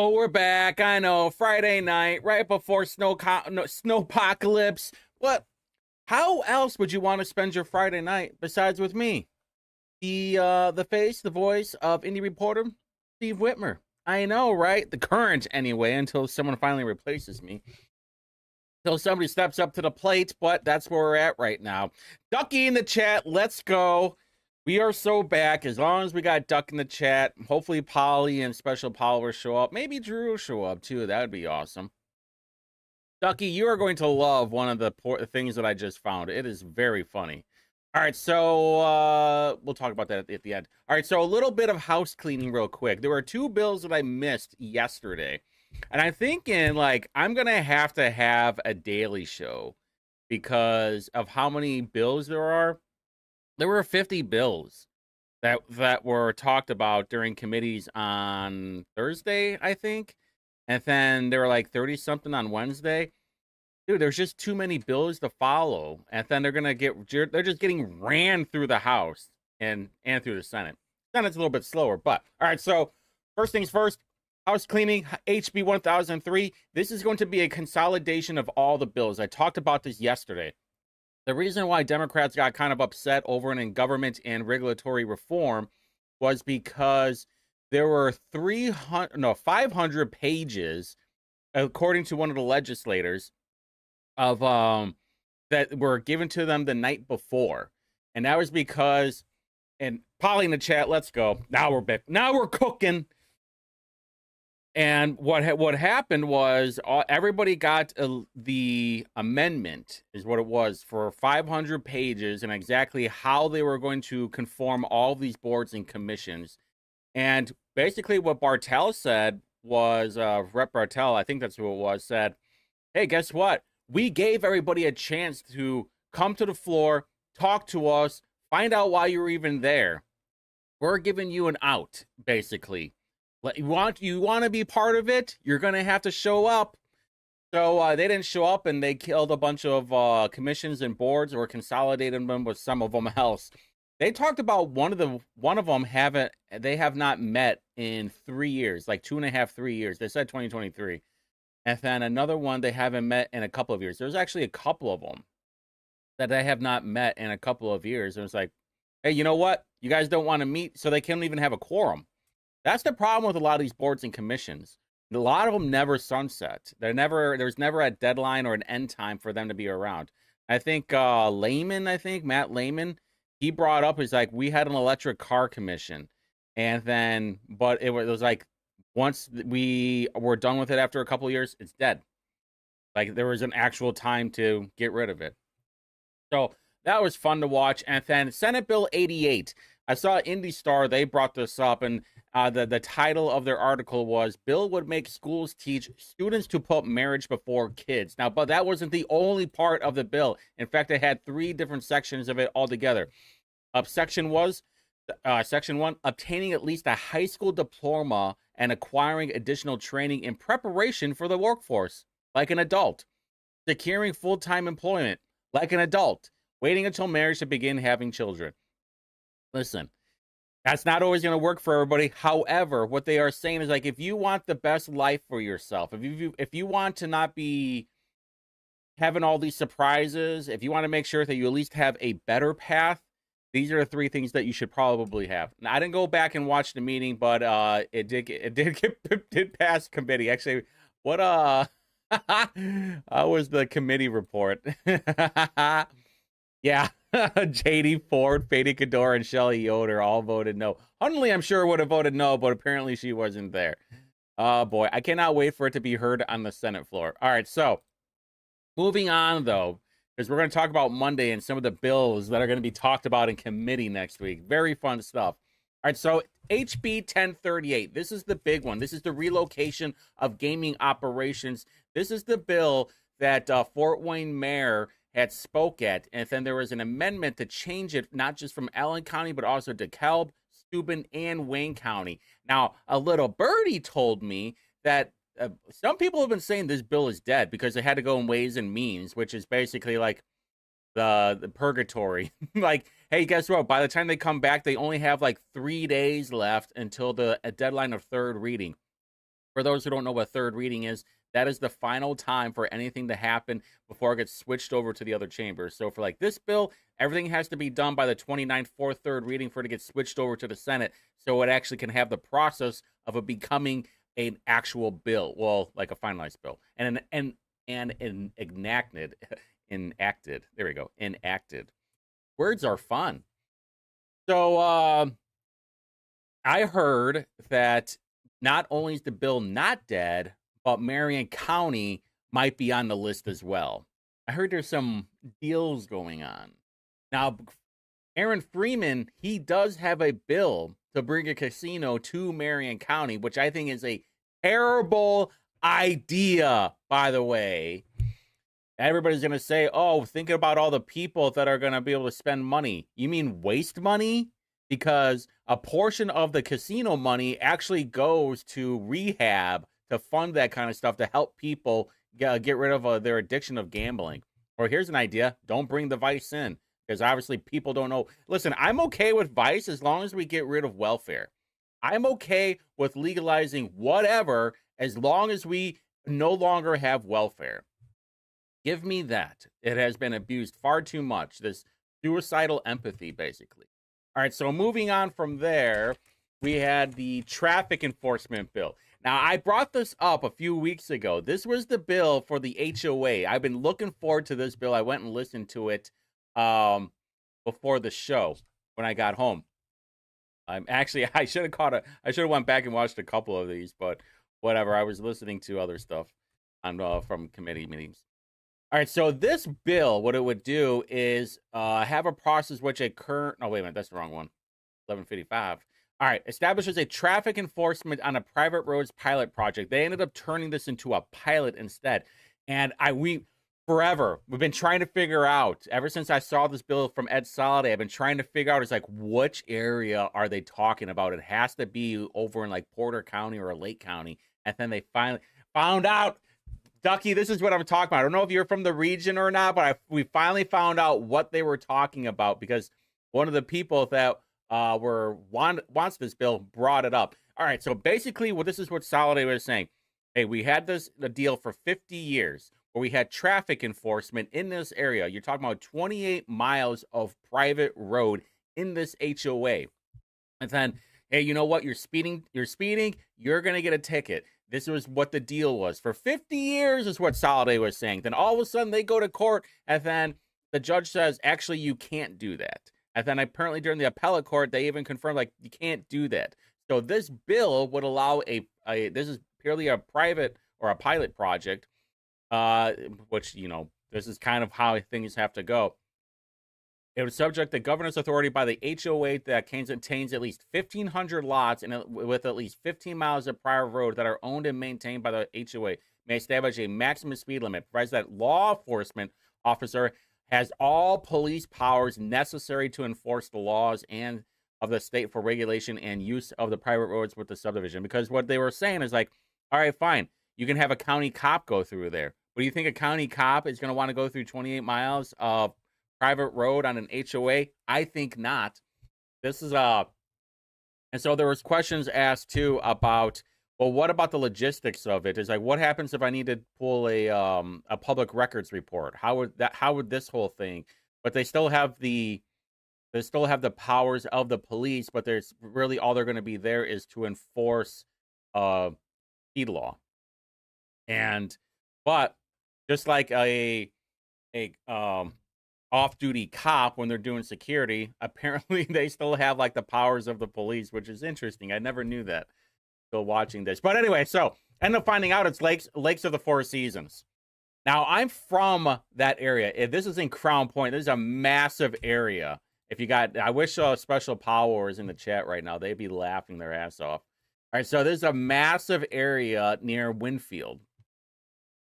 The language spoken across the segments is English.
Oh, we're back. I know. Friday night, right before snowpocalypse. What? How else would you want to spend your Friday night besides with me? The face, the voice of Indy Reporter, Steve Whitmer. I know, right? The current, anyway, until someone finally replaces me. Until somebody steps up to the plate, but that's where we're at right now. Ducky in the chat, let's go. We are so back. As long as we got Duck in the chat, hopefully Polly and Special Paul will show up. Maybe Drew will show up too. That would be awesome. Ducky, you are going to love one of the things that I just found. It is very funny. All right, so we'll talk about that at the end. All right, so a little bit of house cleaning real quick. There were two bills that I missed yesterday. And I'm thinking, like, I'm going to have a daily show because of how many bills there are. There were 50 bills that were talked about during committees on Thursday, I think. And then there were like 30 something on Wednesday. Dude, there's just too many bills to follow. And then they're just getting ran through the House and through the Senate. Senate's a little bit slower, but all right. So first things first, house cleaning, HB 1003. This is going to be a consolidation of all the bills. I talked about this yesterday. The reason why Democrats got kind of upset over it in government and regulatory reform was because there were 500 pages, according to one of the legislators, of that were given to them the night before. And that was because, and Polly in the chat, let's go. Now we're back. Now we're cooking. And what happened was everybody got the amendment, is what it was, for 500 pages and exactly how they were going to conform all these boards and commissions. And basically what Bartel said was, Rep. Bartel, I think that's who it was, said, hey, guess what? We gave everybody a chance to come to the floor, talk to us, find out why you're even there. We're giving you an out, basically. You want to be part of it? You're going to have to show up. So they didn't show up, and they killed a bunch of commissions and boards, or consolidated them with some of them else. They talked about one of them they have not met in 3 years, like 2.5, 3 years. They said 2023. And then another one they haven't met in a couple of years. There's actually a couple of them that they have not met in a couple of years. And it's like, hey, you know what? You guys don't want to meet, so they can't even have a quorum. That's the problem with a lot of these boards and commissions. A lot of them never sunset. There's never a deadline or an end time for them to be around. I think Matt Lehman, he brought up, he's like, we had an electric car commission. And then, but it was like, once we were done with it after a couple of years, it's dead. Like, there was an actual time to get rid of it. So that was fun to watch. And then Senate Bill 88. I saw Indy Star, they brought this up, and the title of their article was, Bill would make schools teach students to put marriage before kids. Now, but that wasn't the only part of the bill. In fact, it had 3 different sections of it altogether. Section 1, obtaining at least a high school diploma and acquiring additional training in preparation for the workforce, like an adult. Securing full-time employment, like an adult. Waiting until marriage to begin having children. Listen, that's not always going to work for everybody. However, what they are saying is, like, if you want the best life for yourself, if you want to not be having all these surprises, if you want to make sure that you at least have a better path, these are the 3 things that you should probably have. Now, I didn't go back and watch the meeting, but it did pass committee. Actually, what was the committee report? Yeah. JD Ford, Fady Kador, and Shelley Yoder all voted no. Huntley, I'm sure, would have voted no, but apparently she wasn't there. Oh, boy. I cannot wait for it to be heard on the Senate floor. All right, so moving on, though, because we're going to talk about Monday and some of the bills that are going to be talked about in committee next week. Very fun stuff. All right, so HB 1038. This is the big one. This is the relocation of gaming operations. This is the bill that Fort Wayne Mayor had spoke at, and then there was an amendment to change it, not just from Allen County, but also DeKalb, Steuben, and Wayne County. Now, a little birdie told me that some people have been saying this bill is dead because it had to go in Ways and Means, which is basically like the purgatory. Like, hey, guess what? By the time they come back, they only have like 3 days left until the deadline of 3rd reading. For those who don't know what third reading is, that is the final time for anything to happen before it gets switched over to the other chambers. So for like this bill, everything has to be done by the 29th for third reading for it to get switched over to the Senate, so it actually can have the process of it becoming an actual bill, well, like a finalized bill, and an enacted. There we go, enacted. Words are fun. So I heard that not only is the bill not dead, but Marion County might be on the list as well. I heard there's some deals going on. Now, Aaron Freeman, he does have a bill to bring a casino to Marion County, which I think is a terrible idea, by the way. Everybody's going to say, oh, think about all the people that are going to be able to spend money. You mean waste money? Because a portion of the casino money actually goes to rehab to fund that kind of stuff to help people get rid of their addiction of gambling. Or here's an idea. Don't bring the vice in, because obviously people don't know. Listen, I'm okay with vice as long as we get rid of welfare. I'm okay with legalizing whatever as long as we no longer have welfare. Give me that. It has been abused far too much. This suicidal empathy, basically. All right, so moving on from there, we had the traffic enforcement bill. Now, I brought this up a few weeks ago. This was the bill for the HOA. I've been looking forward to this bill. I went and listened to it before the show when I got home. I should have went back and watched a couple of these, but whatever. I was listening to other stuff from committee meetings. All right, so this bill, what it would do is have a process which a current... Oh, wait a minute, that's the wrong one. 1155. All right, establishes a traffic enforcement on a private roads pilot project. They ended up turning this into a pilot instead. And we've been trying to figure out, ever since I saw this bill from Ed Soliday, I've been trying to figure out, it's like, which area are they talking about? It has to be over in like Porter County or Lake County. And then they finally found out. Ducky, this is what I'm talking about. I don't know if you're from the region or not, but we finally found out what they were talking about, because one of the people that wants this bill brought it up. All right, so basically, this is what Soliday was saying. Hey, we had the deal for 50 years where we had traffic enforcement in this area. You're talking about 28 miles of private road in this HOA. And then, hey, you know what? You're speeding, you're going to get a ticket. This was what the deal was. For 50 years is what Soliday was saying. Then all of a sudden they go to court, and then the judge says, actually, you can't do that. And then apparently during the appellate court, they even confirmed, like, you can't do that. So this bill would allow this is purely a private or a pilot project, which, this is kind of how things have to go. It would subject the governor's authority by the HOA that contains at least 1,500 lots and with at least 15 miles of private road that are owned and maintained by the HOA may establish a maximum speed limit, provides that law enforcement officer has all police powers necessary to enforce the laws and of the state for regulation and use of the private roads with the subdivision. Because what they were saying is like, all right, fine, you can have a county cop go through there. But do you think a county cop is going to want to go through 28 miles of private road on an HOA? I think not. This is and so there was questions asked too about, well, what about the logistics of it? Is like, what happens if I need to pull a public records report? How would this whole thing? But they still have the powers of the police, but there's really all they're going to be there is to enforce speed law. But just like a off-duty cop when they're doing security, apparently they still have like the powers of the police, which is interesting. I never knew that till watching this. But anyway, so end up finding out it's Lakes of the Four Seasons. Now, I'm from that area. This is in Crown Point. This is a massive area. I wish Special Power was in the chat right now. They'd be laughing their ass off. All right, so there's a massive area near Winfield.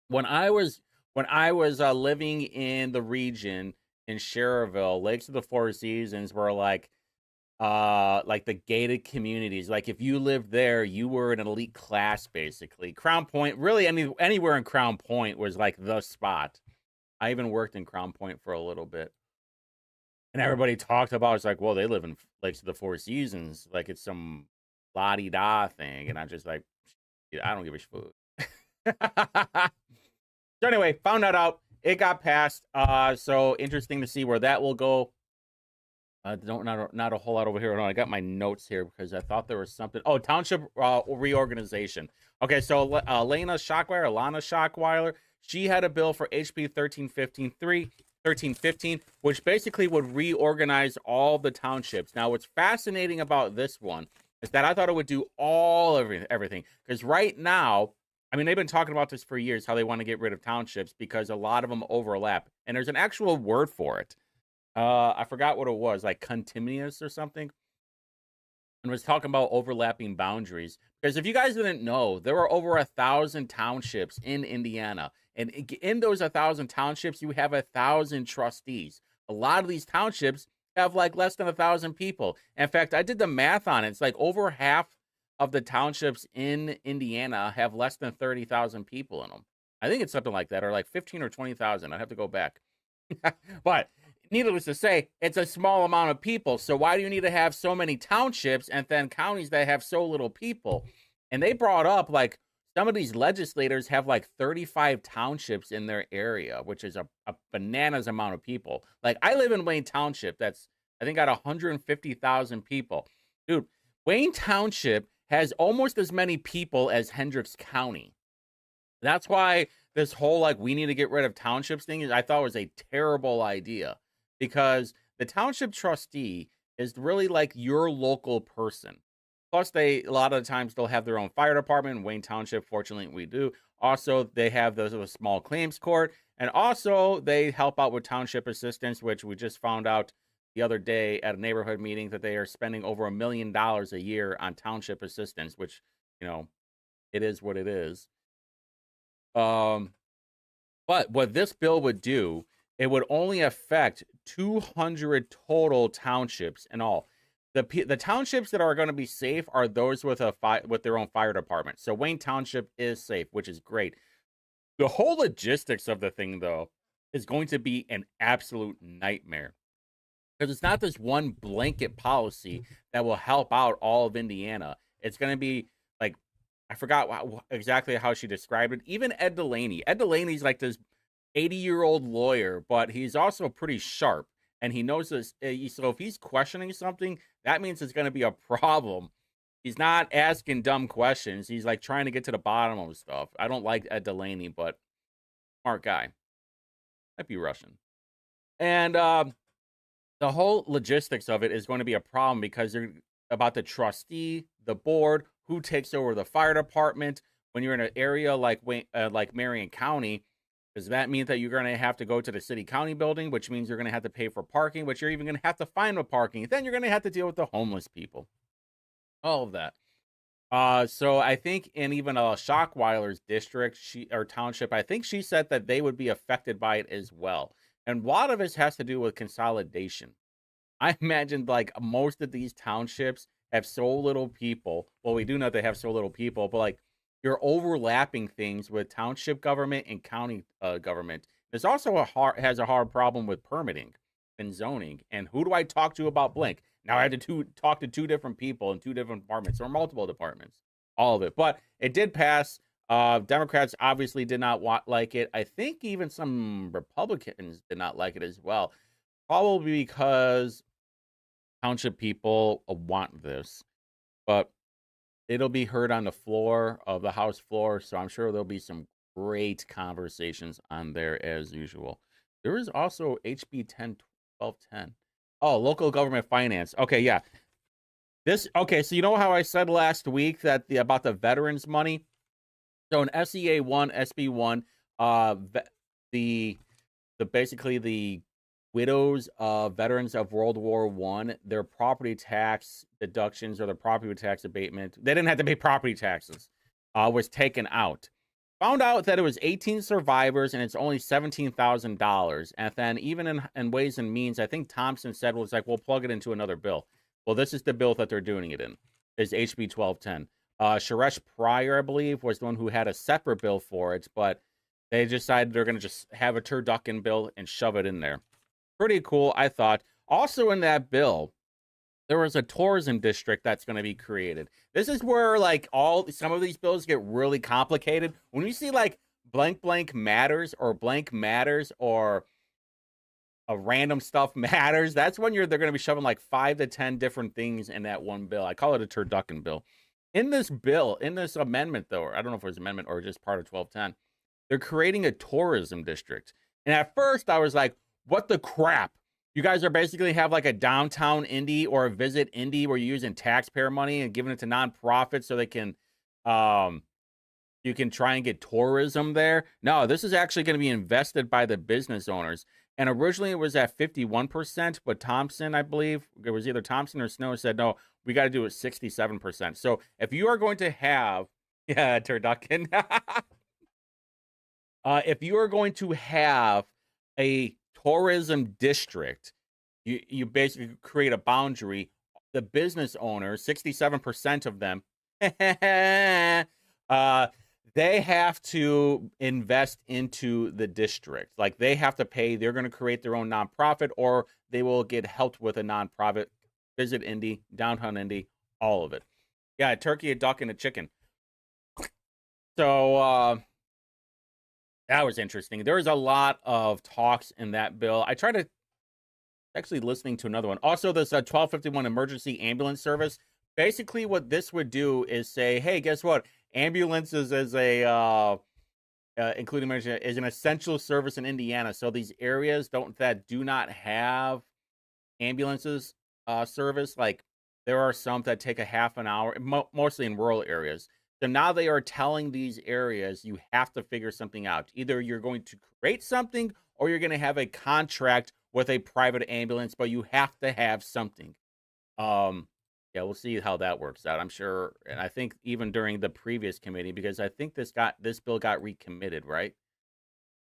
When I was living in the region in Cherville, Lakes of the Four Seasons were like the gated communities. Like if you lived there, you were an elite class, basically. Crown Point, really anywhere in Crown Point was like the spot. I even worked in Crown Point for a little bit. And everybody talked about, it's like, well, they live in Lakes of the Four Seasons. Like it's some la-di-da thing. And I'm just like, Yeah, I don't give a food. So anyway, found that out. It got passed. So interesting to see where that will go. Not a whole lot over here. No, I got my notes here because I thought there was something. Oh, township reorganization. Okay, so Lana Schockweiler, she had a bill for HB 1315, which basically would reorganize all the townships. Now, what's fascinating about this one is that I thought it would do everything. Because right now, I mean, they've been talking about this for years, how they want to get rid of townships because a lot of them overlap. And there's an actual word for it. I forgot what it was, like contiminous or something. And was talking about overlapping boundaries. Because if you guys didn't know, there were over 1,000 townships in Indiana. And in those 1,000 townships, you have 1,000 trustees. A lot of these townships have like less than 1,000 people. In fact, I did the math on it. It's like over half of the townships in Indiana have less than 30,000 people in them. I think it's something like that, or like 15 or 20,000. I'd have to go back. But needless to say, it's a small amount of people. So why do you need to have so many townships and then counties that have so little people? And they brought up like some of these legislators have like 35 townships in their area, which is a bananas amount of people. Like I live in Wayne Township. That's, I think, got 150,000 people. Dude, Wayne Township has almost as many people as Hendricks County. That's why this whole like we need to get rid of townships thing is I thought was a terrible idea, because the township trustee is really like your local person. Plus, a lot of the times they'll have their own fire department. Wayne Township, fortunately, we do. Also, they have the small claims court, and also they help out with township assistance, which we just found out the other day at a neighborhood meeting that they are spending over $1 million a year on township assistance, which, you know, it is what it is. But what this bill would do, it would only affect 200 total townships in all. The townships that are going to be safe are those with with their own fire department. So Wayne Township is safe, which is great. The whole logistics of the thing, though, is going to be an absolute nightmare. Because it's not this one blanket policy that will help out all of Indiana. It's going to be like, I forgot exactly how she described it. Even Ed Delaney. Ed Delaney's like this 80-year-old lawyer, but he's also pretty sharp. And he knows this. So if he's questioning something, that means it's going to be a problem. He's not asking dumb questions. He's like trying to get to the bottom of stuff. I don't like Ed Delaney, but smart guy. Might be Russian. And the whole logistics of it is going to be a problem because they're about the trustee, the board, who takes over the fire department. When you're in an area like Marion County, does that mean that you're going to have to go to the city-county building, which means you're going to have to pay for parking, which you're even going to have to find a parking. Then you're going to have to deal with the homeless people. All of that. So I think in even Schockweiler's district or township, I think she said that they would be affected by it as well. And a lot of this has to do with consolidation. I imagine like most of these townships have so little people. Well, we do know they have so little people, but like you're overlapping things with township government and county government. There's also has a hard problem with permitting and zoning. And who do I talk to about blank? Now I had to talk to two different people in two different departments or multiple departments. All of it. But it did pass. Democrats obviously did not like it. I think even some Republicans did not like it as well. Probably because township people want this. But it'll be heard on the floor of the House floor, so I'm sure there'll be some great conversations on there as usual. There is also HB 1210. Oh, local government finance. Okay, yeah. So you know how I said last week that about the veterans money? So in SEA 1, SB 1, basically the widows of veterans of World War I, their property tax deductions or their property tax abatement, they didn't have to pay property taxes, was taken out. Found out that it was 18 survivors and it's only $17,000. And then even in Ways and Means, I think Thompson said was like, we'll plug it into another bill. Well, this is the bill that they're doing it in, is HB 1210. Suresh Pryor, I believe, was the one who had a separate bill for it, but they decided they're going to just have a turducken bill and shove it in there. Pretty cool, I thought. Also in that bill, there was a tourism district that's going to be created. This is where like some of these bills get really complicated. When you see like blank blank matters or blank matters or a random stuff matters, that's when they're going to be shoving like 5 to 10 different things in that one bill. I call it a turducken bill. In this amendment though, or I don't know if it was an amendment or just part of 1210, they're creating a tourism district. And at first I was like, what the crap? You guys are basically have like a downtown Indy or a visit Indy where you're using taxpayer money and giving it to nonprofits so they can you can try and get tourism there. No, this is actually going to be invested by the business owners. And originally it was at 51%, but Thompson, I believe, it was either Thompson or Snow, said, no, we got to do it 67%. So if you are going to have, yeah, turducken, if you are going to have a tourism district, you basically create a boundary. The business owners, 67% of them, they have to invest into the district. Like they have to pay, they're going to create their own nonprofit or they will get helped with a nonprofit. Visit Indy, downtown Indy, all of it. Yeah, a turkey, a duck, and a chicken. So that was interesting. There was a lot of talks in that bill. I tried to actually listening to another one. Also, this 1251 emergency ambulance service. Basically, what this would do is say, hey, guess what? Ambulances is including is an essential service in Indiana. So these areas that do not have ambulances service, like there are some that take a half an hour, mostly in rural areas. So now they are telling these areas you have to figure something out. Either you're going to create something or you're going to have a contract with a private ambulance, but you have to have something. Yeah, we'll see how that works out. I'm sure, and I think even during the previous committee, because I think this bill got recommitted, right?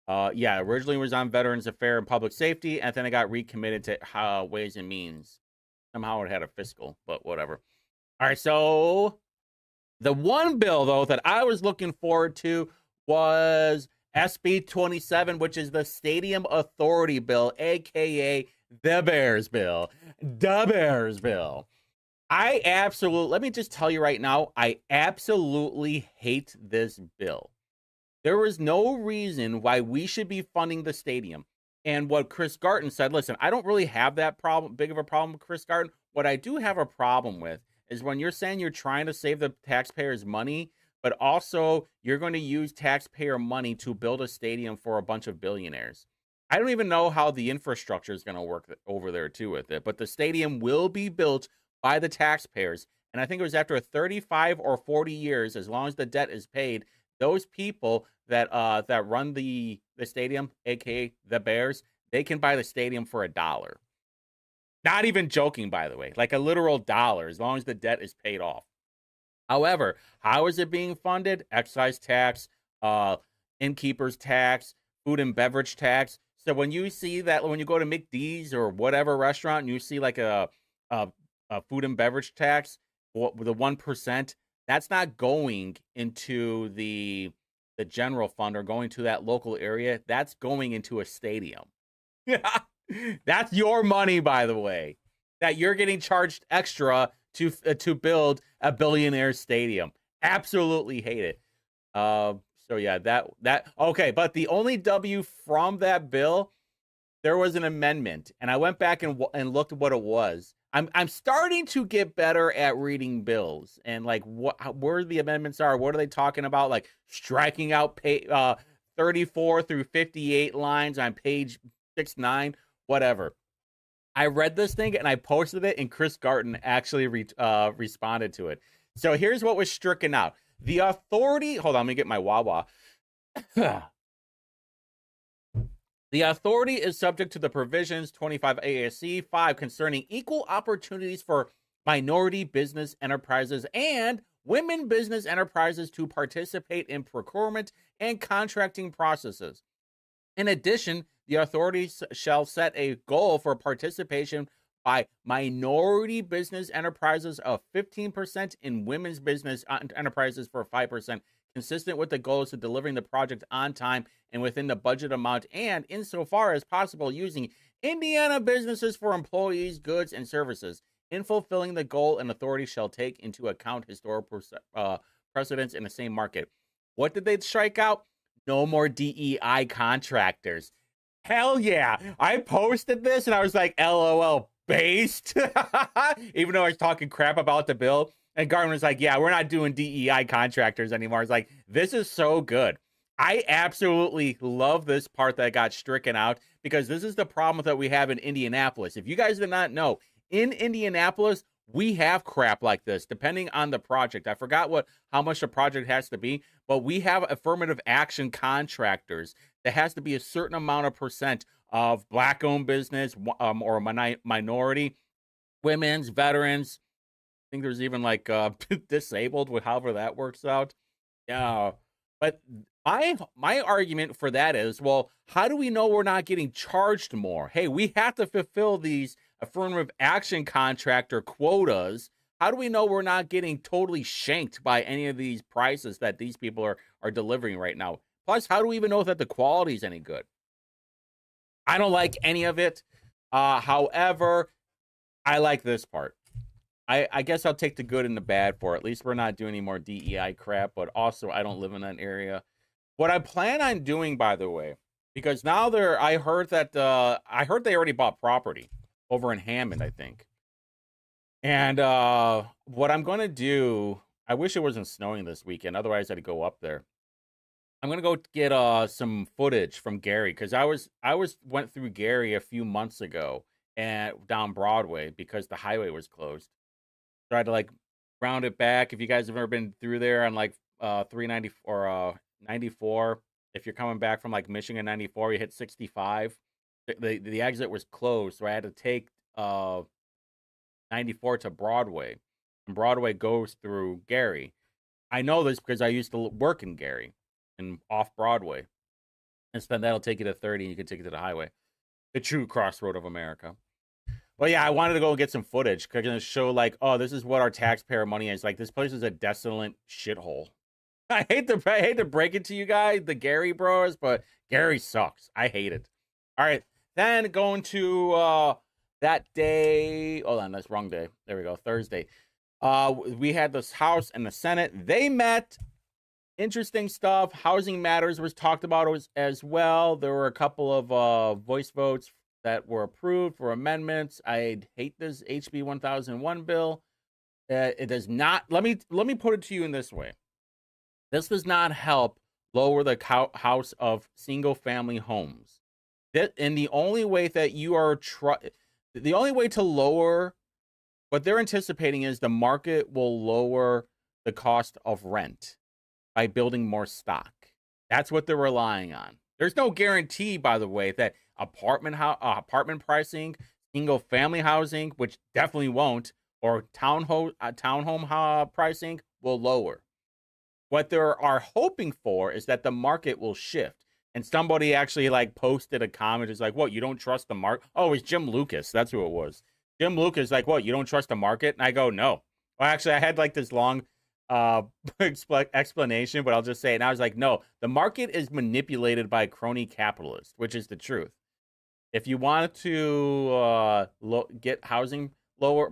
Yeah, originally it was on Veterans Affairs and Public Safety, and then it got recommitted to Ways and Means. Somehow it had a fiscal, but whatever. All right, so the one bill, though, that I was looking forward to was SB 27, which is the Stadium Authority Bill, a.k.a. the Bears Bill. The Bears Bill. Let me just tell you right now, I absolutely hate this bill. There is no reason why we should be funding the stadium. And what Chris Garton said, listen, I don't really have that big of a problem with Chris Garton. What I do have a problem with is when you're saying you're trying to save the taxpayers' money, but also you're going to use taxpayer money to build a stadium for a bunch of billionaires. I don't even know how the infrastructure is going to work over there too with it, but the stadium will be built by the taxpayers. And I think it was after 35 or 40 years, as long as the debt is paid, those people that run the stadium, aka the Bears, they can buy the stadium for $1. Not even joking, by the way, like a literal dollar, as long as the debt is paid off. However, how is it being funded? Excise tax, innkeeper's tax, food and beverage tax. So when you see that, when you go to McD's or whatever restaurant, and you see like a food and beverage tax, the 1%, that's not going into the general fund or going to that local area. That's going into a stadium. That's your money, by the way, that you're getting charged extra to build a billionaire stadium. Absolutely hate it. So yeah, that okay. But the only W from that bill, there was an amendment, and I went back and looked at what it was. I'm starting to get better at reading bills and like where the amendments are. What are they talking about? Like striking out 34 through 58 lines on page 69, whatever. I read this thing and I posted it, and Chris Garton actually responded to it. So here's what was stricken out. The authority. Hold on, let me get my Wawa. The authority is subject to the provisions 25 ASC 5 concerning equal opportunities for minority business enterprises and women business enterprises to participate in procurement and contracting processes. In addition, the authorities shall set a goal for participation by minority business enterprises of 15% in women's business enterprises for 5%, consistent with the goals of delivering the project on time and within the budget amount, and insofar as possible using Indiana businesses for employees, goods, and services. In fulfilling the goal, an authority shall take into account historical precedents in the same market. What did they strike out? No more DEI contractors. Hell yeah. I posted this and I was like, LOL, based. Even though I was talking crap about the bill. And Garmin was like, yeah, we're not doing DEI contractors anymore. It's like, this is so good. I absolutely love this part that got stricken out because this is the problem that we have in Indianapolis. If you guys did not know, in Indianapolis, we have crap like this, depending on the project. I forgot how much the project has to be, but we have affirmative action contractors. There has to be a certain amount of percent of black-owned business or minority, women's, veterans. I think there's even like disabled, however that works out. Yeah, but my argument for that is, well, how do we know we're not getting charged more? Hey, we have to fulfill these affirmative action contractor quotas. How do we know we're not getting totally shanked by any of these prices that these people are delivering right now? Plus, how do we even know that the quality is any good? I don't like any of it. However, I like this part. I guess I'll take the good and the bad for it. At least we're not doing any more DEI crap, but also I don't live in that area. What I plan on doing, by the way, because now I heard they already bought property over in Hammond, I think. And what I'm going to do, I wish it wasn't snowing this weekend. Otherwise, I'd go up there. I'm going to go get some footage from Gary because I went through Gary a few months ago and down Broadway because the highway was closed. Tried to like round it back. If you guys have ever been through there on like 390 or 94, if you're coming back from like Michigan 94, you hit 65. The exit was closed, so I had to take 94 to Broadway, and Broadway goes through Gary. I know this because I used to work in Gary and off Broadway, and then that'll take you to 30, and you can take it to the highway, the true crossroad of America. Well, yeah, I wanted to go and get some footage because I'm going to show, like, oh, this is what our taxpayer money is. Like, this place is a desolate shithole. I hate to break it to you guys, the Gary bros, but Gary sucks. I hate it. All right, then going to that day. Hold on, that's wrong day. There we go, Thursday. We had this House and the Senate. They met. Interesting stuff. Housing matters was talked about as well. There were a couple of voice votes that were approved for amendments. I hate this HB 1001 bill. It does not. Let me put it to you in this way. This does not help lower the house of single family homes. And the only way that you are the only way to lower what they're anticipating is the market will lower the cost of rent by building more stock. That's what they're relying on. There's no guarantee, by the way, that apartment pricing, single family housing, which definitely won't, or townhome pricing will lower. What they are hoping for is that the market will shift. And somebody actually like posted a comment. It's like, what, you don't trust the market? Oh, it was Jim Lucas. That's who it was. Jim Lucas, like, what, you don't trust the market? And I go, no. Well, actually, I had like this long explanation, but I'll just say it. And I was like, no, the market is manipulated by crony capitalists, which is the truth. If you want to get housing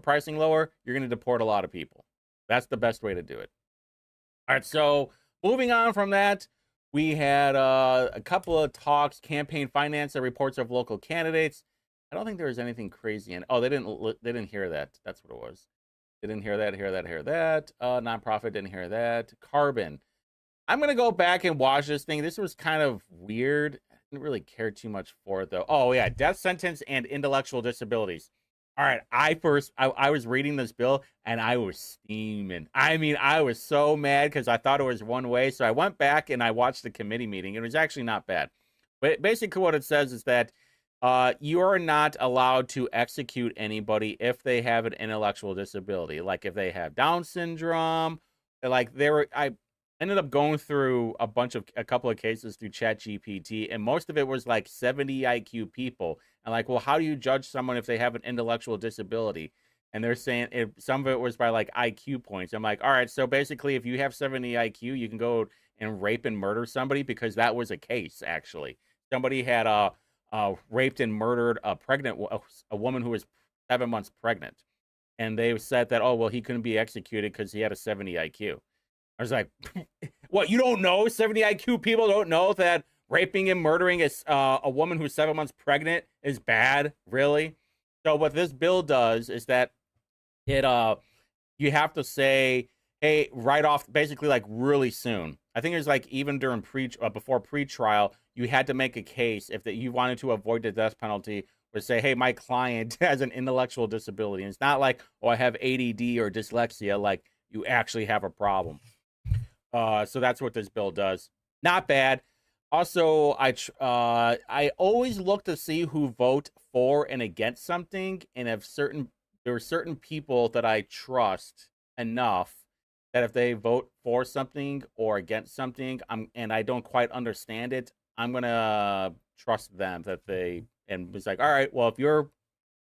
pricing lower, you're going to deport a lot of people. That's the best way to do it. All right, so moving on from that, we had a couple of talks, campaign finance, and reports of local candidates. I don't think there was anything crazy in. Oh, they didn't hear that. That's what it was. They didn't hear that. Nonprofit didn't hear that. Carbon. I'm gonna go back and watch this thing. This was kind of weird. I didn't really care too much for it though. Oh yeah, death sentence and intellectual disabilities. All right, I was reading this bill and I was steaming. I mean, I was so mad because I thought it was one way. So I went back and I watched the committee meeting. It was actually not bad. But basically what it says is that you are not allowed to execute anybody if they have an intellectual disability. Like if they have Down syndrome, like I ended up going through a couple of cases through ChatGPT, and most of it was like 70 IQ people. And like, well, how do you judge someone if they have an intellectual disability? And they're saying some of it was by like IQ points. I'm like, all right, so basically if you have 70 IQ, you can go and rape and murder somebody, because that was a case, actually. Somebody had raped and murdered a woman who was 7 months pregnant. and they said that, oh well, he couldn't be executed because he had a 70 IQ. I was like, what? You don't know 70 IQ people don't know that raping and murdering a woman who's 7 months pregnant is bad, really? So what this bill does is that it you have to say, hey, right off, basically like really soon. I think it was like even during before pre-trial, you had to make a case if that you wanted to avoid the death penalty, would say, hey, my client has an intellectual disability. And it's not like, oh, I have ADD or dyslexia. Like you actually have a problem. So that's what this bill does. Not bad. Also, I always look to see who vote for and against something, and if there are certain people that I trust enough that if they vote for something or against something, and I don't quite understand it, I'm gonna trust them that they and it's like, all right, well, if you're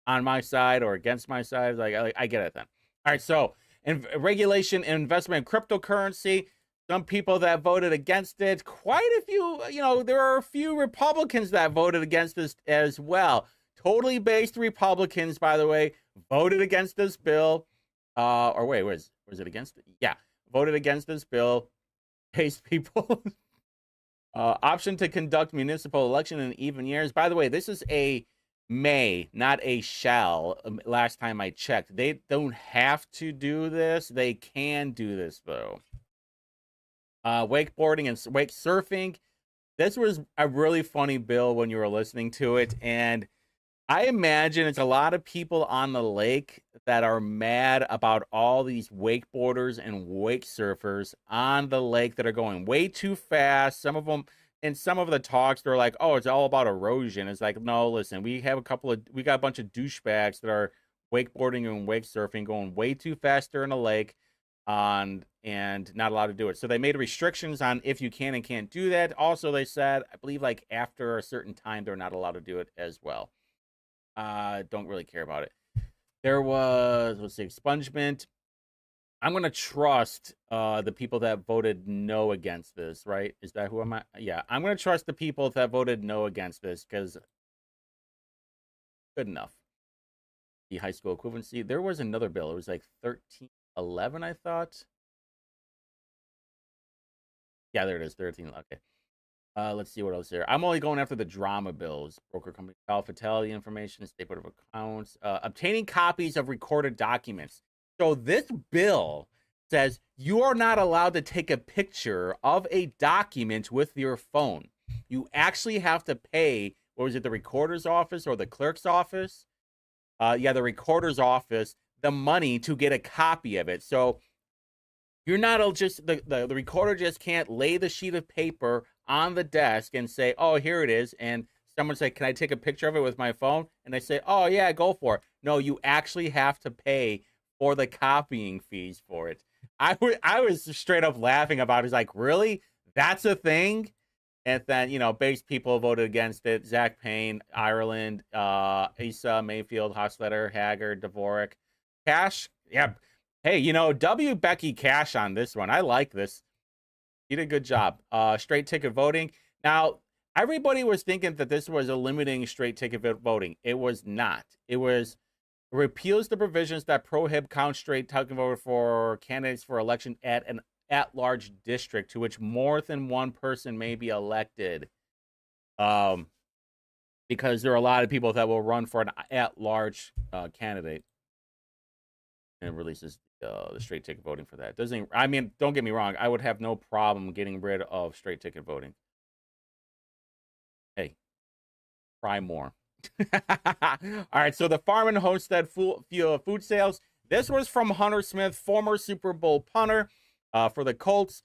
on my side or against my side, like I get it then. All right, so in regulation and investment in cryptocurrency. Some people that voted against it, quite a few, there are a few Republicans that voted against this as well. Totally based Republicans, by the way, voted against this bill. Or wait, was it against it? Yeah, voted against this bill. Based people. Option to conduct municipal election in even years. By the way, this is a may, not a shall. Last time I checked. They don't have to do this. They can do this, though. Wakeboarding and wake surfing. This was a really funny bill when you were listening to it, and I imagine it's a lot of people on the lake that are mad about all these wakeboarders and wake surfers on the lake that are going way too fast. Some of them, in some of the talks, they're like, "Oh, it's all about erosion." It's like, no, listen, we got a bunch of douchebags that are wakeboarding and wake surfing going way too fast in a lake on and not allowed to do it. So they made restrictions on if you can and can't do that. Also, they said, I believe like after a certain time, they're not allowed to do it as well. Don't really care about it. There was, let's see, expungement. I'm going to trust the people that voted no against this, right? Is that who am I? Yeah, I'm going to trust the people that voted no against this because good enough. The high school equivalency. There was another bill. It was like 1311, I thought. Yeah, there it is. 13. Okay. Let's see what else there. I'm only going after the drama bills. Broker company, fatality information, statement of accounts, obtaining copies of recorded documents. So this bill says you are not allowed to take a picture of a document with your phone. You actually have to pay, what was it, the recorder's office or the clerk's office? Yeah, the recorder's office, the money to get a copy of it. So you're not just the recorder just can't lay the sheet of paper on the desk and say, "Oh, here it is," and someone say, "Can I take a picture of it with my phone?" And they say, "Oh yeah, go for it." No, you actually have to pay for the copying fees for it. I was straight up laughing about it. It's like, really? That's a thing? And then, base people voted against it. Zach Payne, Ireland, Asa, Mayfield, Hosletter, Haggard, Dvorak. Cash, yeah. Hey, W. Becky Cash on this one. I like this. You did a good job. Straight ticket voting. Now, everybody was thinking that this was limiting straight ticket voting. It was not. It was repeals the provisions that prohibit count straight ticket vote for candidates for election at an at-large district to which more than one person may be elected. Because there are a lot of people that will run for an at-large candidate. And it releases the straight ticket voting for that. Don't get me wrong. I would have no problem getting rid of straight ticket voting. Hey, try more. All right, so the farm and homestead food sales. This was from Hunter Smith, former Super Bowl punter for the Colts,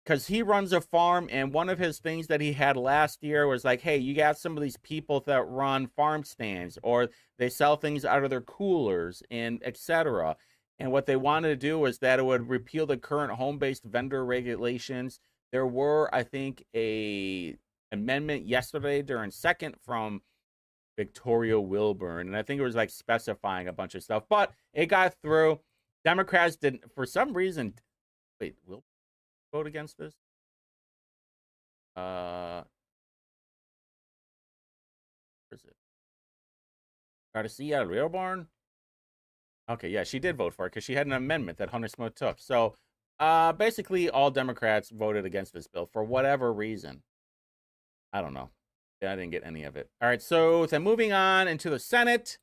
because he runs a farm, and one of his things that he had last year was like, hey, you got some of these people that run farm stands, or they sell things out of their coolers, and etc. And what they wanted to do was that it would repeal the current home-based vendor regulations. There were, I think, a amendment yesterday during second from Victoria Wilburn, and I think it was like specifying a bunch of stuff, but it got through. Democrats didn't, for some reason. Wait, will vote against this? Where is it? Try to see at a real barn. Okay, yeah, she did vote for it because she had an amendment that Hunter Smith took. So basically, all Democrats voted against this bill for whatever reason. I don't know. Yeah, I didn't get any of it. All right, so then moving on into the Senate.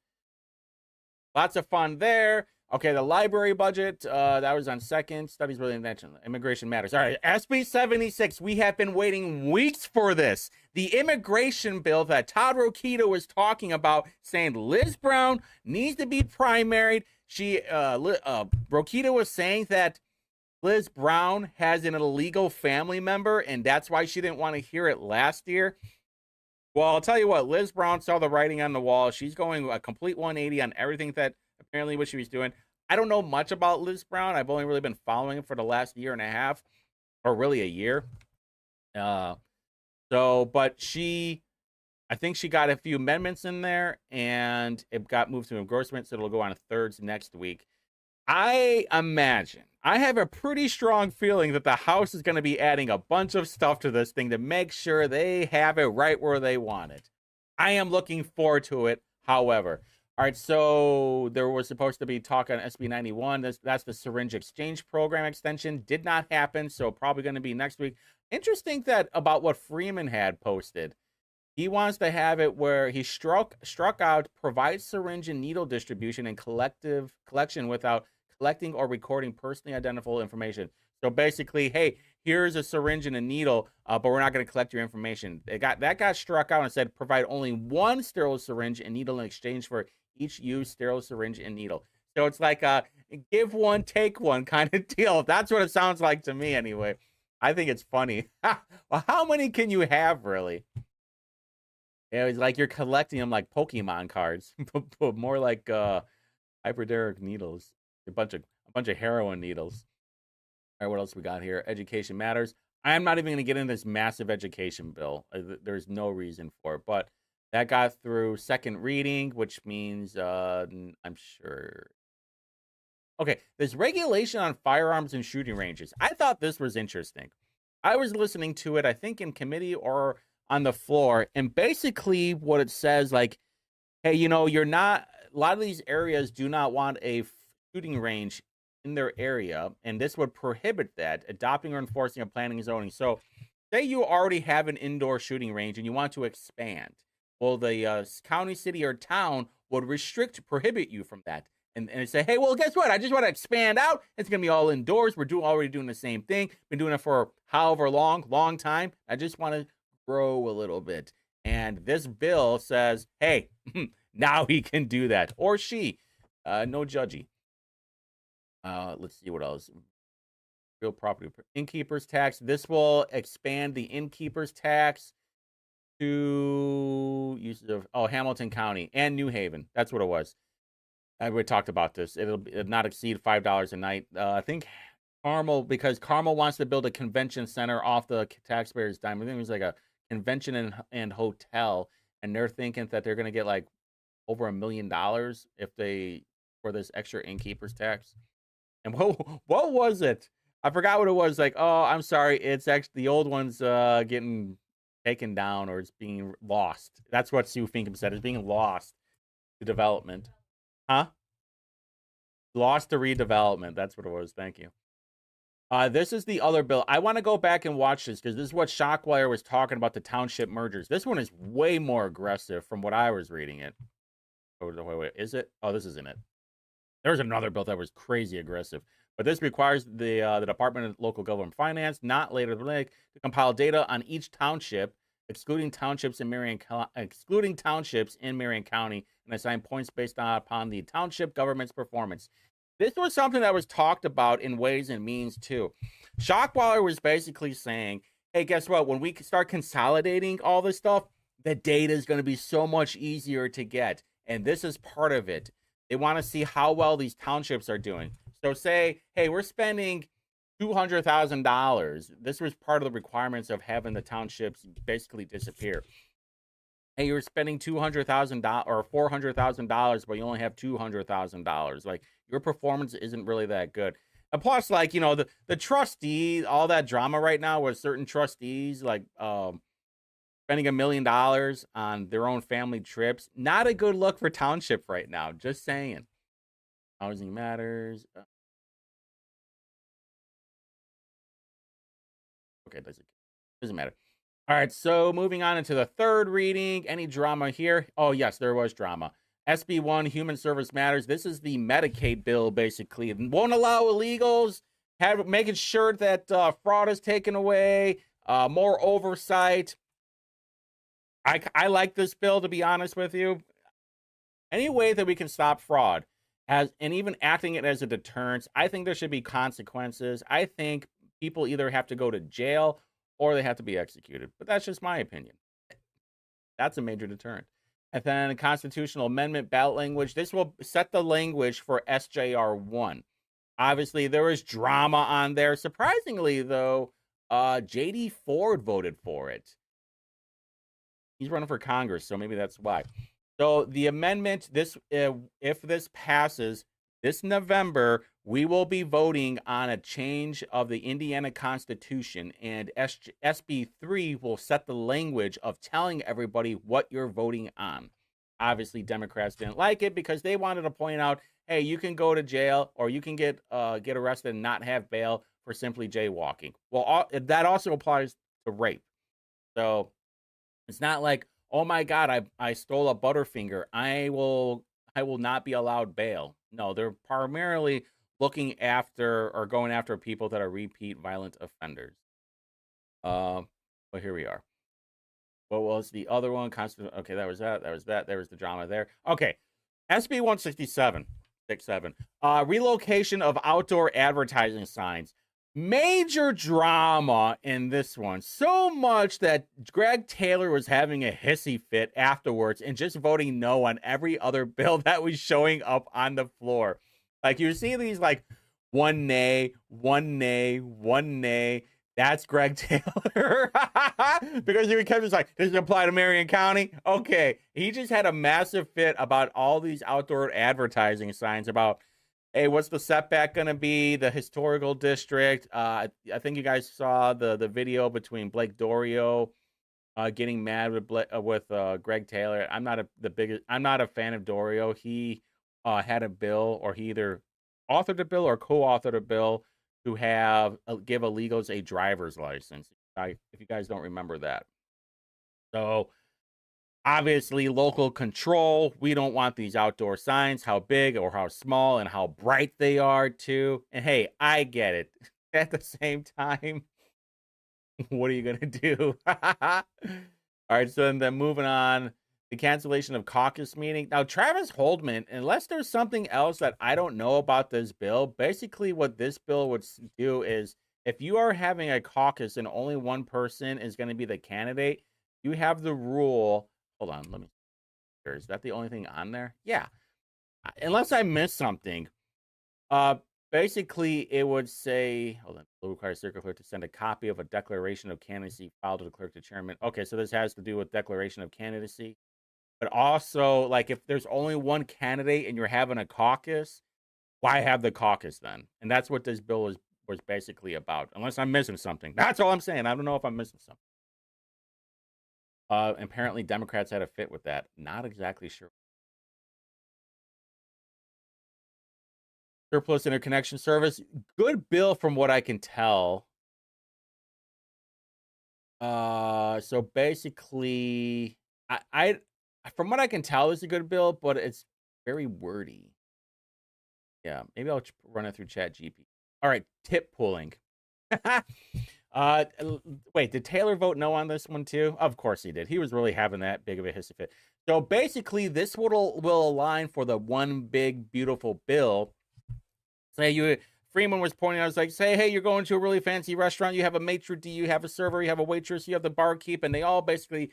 Lots of fun there. Okay, the library budget, that was on second. Studies really mentioned immigration matters. All right, SB 76. We have been waiting weeks for this. The immigration bill that Todd Rokita was talking about, saying Liz Brown needs to be primaried. Rokita was saying that Liz Brown has an illegal family member, and that's why she didn't want to hear it last year. Well, I'll tell you what, Liz Brown saw the writing on the wall. She's going a complete 180 on everything that apparently what she was doing. I don't know much about Liz Brown. I've only really been following her for the last year and a half, or really a year. Uh, but I think she got a few amendments in there, and it got moved to engrossment, so it'll go on thirds next week. I imagine, I have a pretty strong feeling that the House is going to be adding a bunch of stuff to this thing to make sure they have it right where they want it. I am looking forward to it, however. All right, so there was supposed to be talk on SB 91. That's the syringe exchange program extension. Did not happen, so probably going to be next week. Interesting that about what Freeman had posted. He wants to have it where he struck out provide syringe and needle distribution and collection without collecting or recording personally identifiable information. So basically, hey, here's a syringe and a needle, but we're not going to collect your information. That got struck out and said provide only one sterile syringe and needle in exchange for each used sterile syringe and needle. So it's like a give one, take one kind of deal. That's what it sounds like to me, anyway. I think it's funny. Well, how many can you have, really? Yeah, it's like you're collecting them like Pokemon cards, but more like hypodermic needles. A bunch of heroin needles. All right, what else we got here? Education matters. I'm not even going to get into this massive education bill. There's no reason for it, but that got through second reading, which means I'm sure. Okay, there's regulation on firearms and shooting ranges. I thought this was interesting. I was listening to it, I think in committee or on the floor, and basically what it says, like, hey, you're not, a lot of these areas do not want a shooting range in their area, and this would prohibit that, adopting or enforcing a planning and zoning. So say you already have an indoor shooting range and you want to expand. Well, the county, city, or town would prohibit you from that. And say, hey, well, guess what? I just want to expand out. It's going to be all indoors. We're already doing the same thing. Been doing it for however long time. I just want to grow a little bit. And this bill says, hey, now he can do that. Or she. No judgy. Let's see what else. Real property. Innkeeper's tax. This will expand the innkeeper's tax to uses of Hamilton County and New Haven. That's what it was. We talked about this. It'll not exceed $5 a night. I think Carmel, because Carmel wants to build a convention center off the taxpayers' dime. I think it was like a convention and hotel, and they're thinking that they're going to get like over $1 million for this extra innkeeper's tax. And what was it? I forgot what it was. Like, oh, I'm sorry, it's actually the old one's getting taken down, or it's being lost. That's what Sue Finkham said. It's being lost to development. Huh? Lost to redevelopment. That's what it was. Thank you. This is the other bill. I want to go back and watch this because this is what Shockwire was talking about, the township mergers. This one is way more aggressive from what I was reading it. Oh, wait. Is it? Oh, this isn't it. There was another bill that was crazy aggressive. But this requires the Department of Local Government Finance, not later than to compile data on each township, excluding townships in Marion County, and assign points based upon the township government's performance. This was something that was talked about in Ways and Means too. Shockwaller was basically saying, hey, guess what? When we start consolidating all this stuff, the data is going to be so much easier to get. And this is part of it. They want to see how well these townships are doing. So say, hey, we're spending $200,000. This was part of the requirements of having the townships basically disappear. Hey, you're spending $200,000 or $400,000, but you only have $200,000. Like, your performance isn't really that good. And plus, like, the trustee, all that drama right now with certain trustees, like spending $1 million on their own family trips, not a good look for township right now. Just saying. Housing matters. Okay, doesn't matter. All right, so moving on into the third reading. Any drama here? Oh, yes, there was drama. SB1, Human Service Matters. This is the Medicaid bill, basically. It won't allow illegals, making sure that fraud is taken away, more oversight. I like this bill, to be honest with you. Any way that we can stop fraud, and even acting it as a deterrence, I think there should be consequences. I think people either have to go to jail or they have to be executed. But that's just my opinion. That's a major deterrent. And then constitutional amendment ballot language. This will set the language for SJR 1. Obviously, there was drama on there. Surprisingly, though, J.D. Ford voted for it. He's running for Congress, so maybe that's why. So the amendment, if this passes this November, we will be voting on a change of the Indiana Constitution, and SB 3 will set the language of telling everybody what you're voting on. Obviously, Democrats didn't like it because they wanted to point out, hey, you can go to jail or you can get arrested and not have bail for simply jaywalking. Well, that also applies to rape. So it's not like, oh my God, I stole a Butterfinger, I will not be allowed bail. No, they're primarily looking after or going after people that are repeat violent offenders. But here we are. What was the other one? Okay, that was that. There was the drama there. Okay, SB 167, 67. Relocation of outdoor advertising signs. Major drama in this one. So much that Greg Taylor was having a hissy fit afterwards and just voting no on every other bill that was showing up on the floor. Like, you see these, like, one nay, one nay, one nay. That's Greg Taylor. Because he kept just like, does it apply to Marion County? Okay. He just had a massive fit about all these outdoor advertising signs about, hey, what's the setback going to be? The historical district. I think you guys saw the video between Blake Dorio getting mad with Greg Taylor. I'm not a fan of Dorio. He had a bill, or he either authored a bill or co-authored a bill to give illegals a driver's license. If you guys don't remember that. So obviously, local control. We don't want these outdoor signs, how big or how small and how bright they are, too. And hey, I get it. At the same time, what are you going to do? All right, so then moving on. The cancellation of caucus meeting. Now, Travis Holdman, unless there's something else that I don't know about this bill, basically what this bill would do is, if you are having a caucus and only one person is going to be the candidate, you have the rule. Hold on, let me. Is that the only thing on there? Yeah. Unless I missed something. Basically, it would say, hold on, will require circuit clerk to send a copy of a declaration of candidacy filed to the clerk to chairman. Okay, so this has to do with declaration of candidacy. But also, like, if there's only one candidate and you're having a caucus, why have the caucus then? And that's what this bill was basically about. Unless I'm missing something. That's all I'm saying. I don't know if I'm missing something. Apparently, Democrats had a fit with that. Not exactly sure. Surplus interconnection service. Good bill from what I can tell. So basically, I from what I can tell, it's a good bill, but it's very wordy. Yeah, maybe I'll run it through ChatGPT. All right, tip pooling. Wait, did Taylor vote no on this one too? Of course he did. He was really having that big of a hissy fit. So basically, this will align for the one big beautiful bill. Say Freeman was pointing out, it's like, say, hey, you're going to a really fancy restaurant, you have a maitre d', you have a server, you have a waitress, you have the barkeep, and they all basically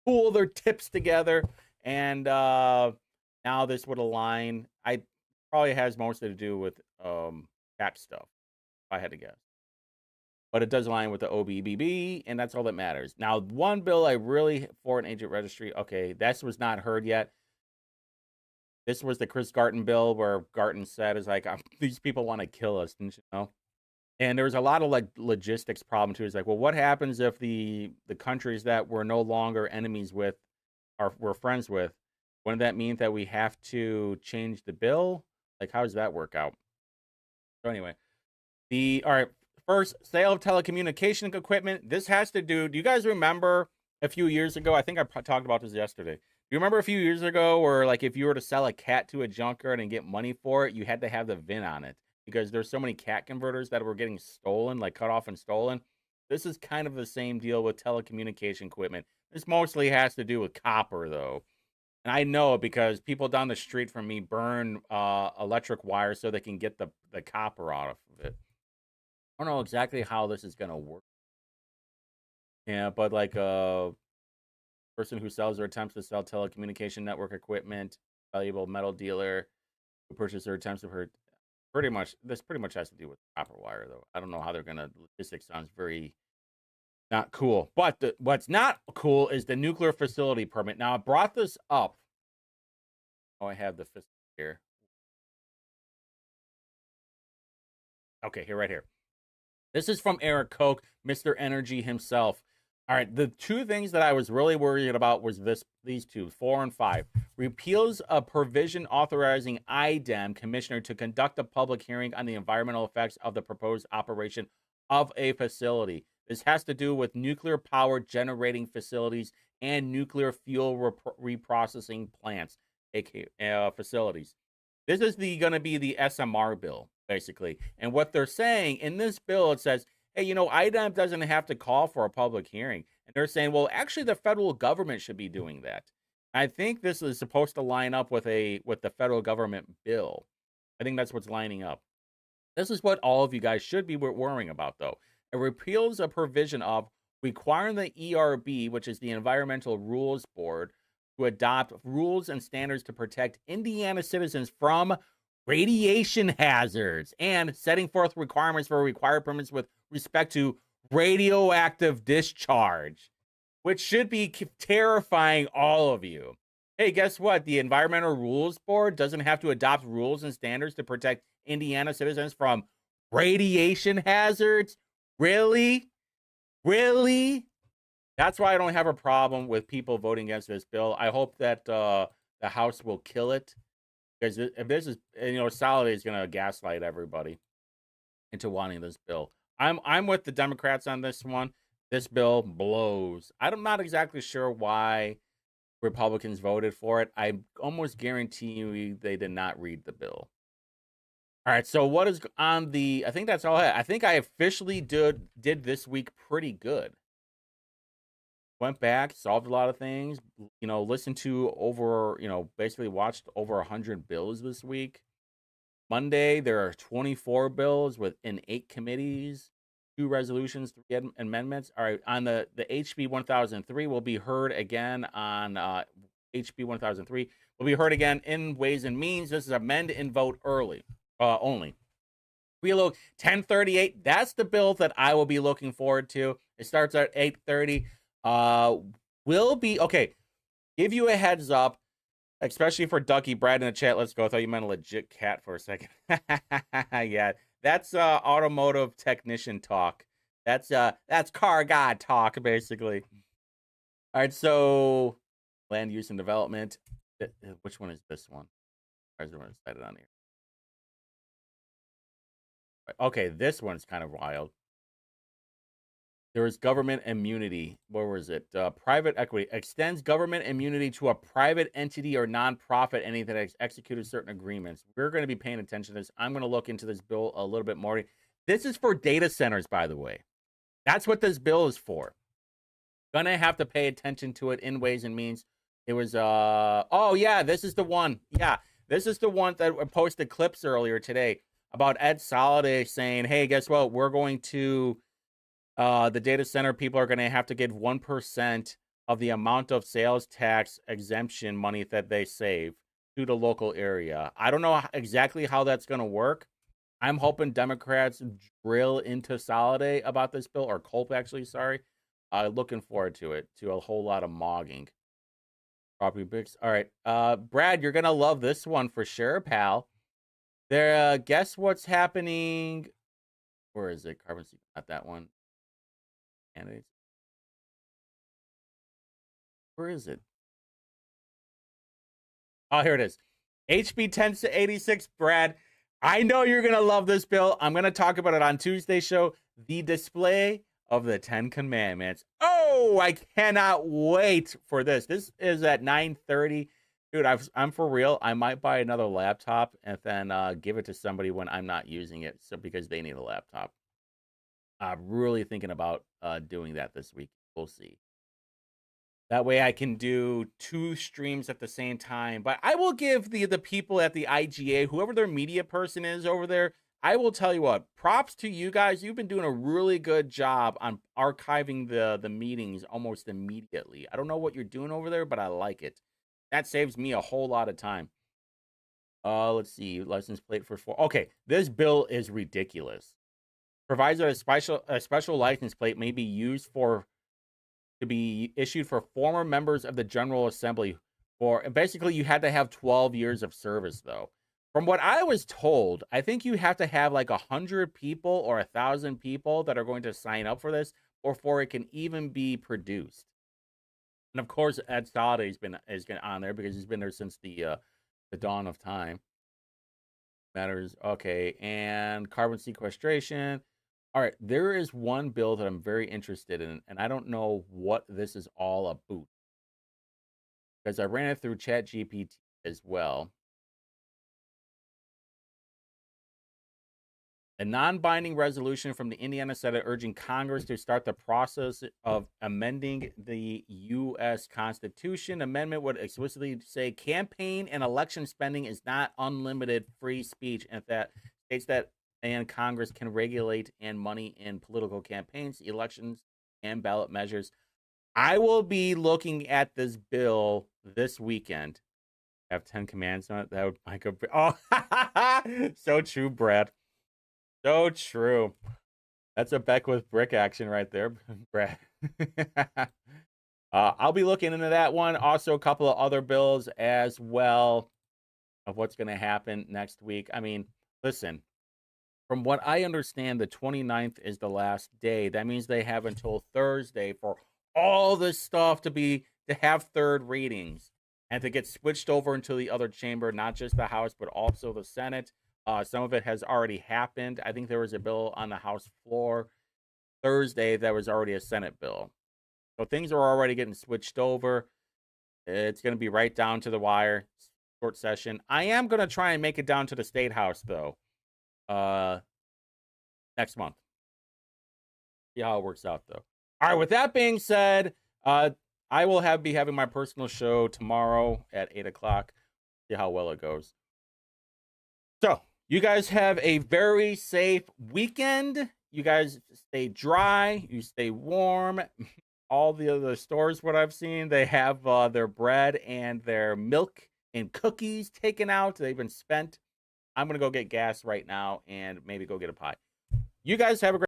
pool their tips together. And now this would align. I probably has mostly to do with tax stuff, if I had to guess. But it does align with the OBBB, and that's all that matters. Now, one bill I really, for an agent registry, okay, this was not heard yet. This was the Chris Garton bill, where Garton said, is like, these people want to kill us, didn't you know? And there was a lot of like logistics problem too. It's like, well, what happens if the countries that we're no longer enemies with we're friends with? Wouldn't that mean that we have to change the bill? Like, how does that work out? So anyway, all right, first, sale of telecommunication equipment. This has to do. Do you guys remember a few years ago? I think I talked about this yesterday. Do you remember a few years ago where, like, if you were to sell a cat to a junkyard and get money for it, you had to have the VIN on it because there's so many cat converters that were getting stolen, like cut off and stolen. This is kind of the same deal with telecommunication equipment. This mostly has to do with copper, though. And I know it because people down the street from me burn electric wires so they can get the copper out of it. I don't know exactly how this is gonna work. Yeah, but like a person who sells or attempts to sell telecommunication network equipment, valuable metal dealer who purchases or attempts to hurt. Pretty much, this pretty much has to do with copper wire, though. I don't know how they're gonna. Logistics sounds very not cool. But what's not cool is the nuclear facility permit. Now, I brought this up. Oh, I have the here. Okay, here, right here. This is from Eric Koch, Mr. Energy himself. All right, the two things that I was really worried about was these two, 4 and 5. Repeals a provision authorizing IDEM commissioner to conduct a public hearing on the environmental effects of the proposed operation of a facility. This has to do with nuclear power generating facilities and nuclear fuel reprocessing plants, aka facilities. This is going to be the SMR bill, basically. And what they're saying in this bill, it says, hey, IDEM doesn't have to call for a public hearing. And they're saying, well, actually, the federal government should be doing that. I think this is supposed to line up with the federal government bill. I think that's what's lining up. This is what all of you guys should be worrying about, though. It repeals a provision of requiring the ERB, which is the Environmental Rules Board, to adopt rules and standards to protect Indiana citizens from radiation hazards and setting forth requirements for required permits with respect to radioactive discharge, which should be terrifying all of you. Hey, guess what? The Environmental Rules Board doesn't have to adopt rules and standards to protect Indiana citizens from radiation hazards? Really? Really? That's why I don't have a problem with people voting against this bill. I hope that the House will kill it, because if this is, Soliday is going to gaslight everybody into wanting this bill. I'm with the Democrats on this one. This bill blows. I'm not exactly sure why Republicans voted for it. I almost guarantee you they did not read the bill. All right, so what is on I think that's all I think I officially did this week pretty good. Went back, solved a lot of things, listened to over, basically watched over 100 bills this week. Monday, there are 24 bills within 8 committees, 2 resolutions, 3 amendments. All right, on the HB 1003 will be heard again on HB 1003 will be heard again in Ways and Means. This is amend and vote early only. Reload 1038. That's the bill that I will be looking forward to. It starts at 8:30. Will be okay. Give you a heads up, especially for Ducky Brad in the chat. Let's go. I thought you meant a legit cat for a second. Yeah, that's automotive technician talk. That's car god talk, basically. All right, so land use and development. Which one is this one? Where's the one cited on here? Okay, this one's kind of wild. There is government immunity. Where was it? Private equity extends government immunity to a private entity or nonprofit entity that has executed certain agreements. We're going to be paying attention to this. I'm going to look into this bill a little bit more. This is for data centers, by the way. That's what this bill is for. Gonna have to pay attention to it in Ways and Means. It was oh yeah, this is the one. Yeah, this is the one that posted clips earlier today about Ed Soliday saying, hey, guess what? We're going to the data center people are going to have to give 1% of the amount of sales tax exemption money that they save to the local area. I don't know exactly how that's going to work. I'm hoping Democrats drill into Soliday about this bill, or Culp, actually, sorry. Looking forward to it, to a whole lot of mogging. Property bricks. All right. Brad, you're going to love this one for sure, pal. There, guess what's happening? Where is it? Carbon sequence, not that one. Candidates. Where is it? Oh, here it is. HB 1086, Brad. I know you're going to love this bill. I'm going to talk about it on Tuesday's show. The display of the 10 Commandments. Oh, I cannot wait for this. This is at 9:30. Dude, I'm for real. I might buy another laptop and then give it to somebody when I'm not using it, so because they need a laptop. I'm really thinking about doing that this week. We'll see. That way I can do 2 streams at the same time. But I will give the people at the IGA, whoever their media person is over there, I will tell you what, props to you guys. You've been doing a really good job on archiving the meetings almost immediately. I don't know what you're doing over there, but I like it. That saves me a whole lot of time. Let's see. License plate for 4. Okay, this bill is ridiculous. Provides that a special license plate may be used to be issued for former members of the General Assembly. Basically, you had to have 12 years of service, though. From what I was told, I think you have to have like 100 people or 1,000 people that are going to sign up for this before it can even be produced. And of course, Ed Staude is on there because he's been there since the dawn of time. Matters. Okay, and carbon sequestration. All right, there is one bill that I'm very interested in, and I don't know what this is all about because I ran it through ChatGPT as well. A non-binding resolution from the Indiana Senate urging Congress to start the process of amending the U.S. Constitution. Amendment would explicitly say campaign and election spending is not unlimited free speech, and that states that and Congress can regulate and money in political campaigns, elections, and ballot measures. I will be looking at this bill this weekend. Have 10 commands on it. That would make a so true, Brad. So true. That's a Beckwith brick action right there, Brad. I'll be looking into that one. Also, a couple of other bills as well of what's going to happen next week. I mean, listen. From what I understand, the 29th is the last day. That means they have until Thursday for all this stuff to have third readings and to get switched over into the other chamber, not just the House, but also the Senate. Some of it has already happened. I think there was a bill on the House floor Thursday that was already a Senate bill. So things are already getting switched over. It's going to be right down to the wire. Short session. I am going to try and make it down to the Statehouse, though. Next month. See how it works out, though. All right, with that being said, I will be having my personal show tomorrow at 8 o'clock. See how well it goes. So, you guys have a very safe weekend. You guys stay dry. You stay warm. All the other stores, what I've seen, they have their bread and their milk and cookies taken out. They've been spent. I'm going to go get gas right now and maybe go get a pie. You guys have a great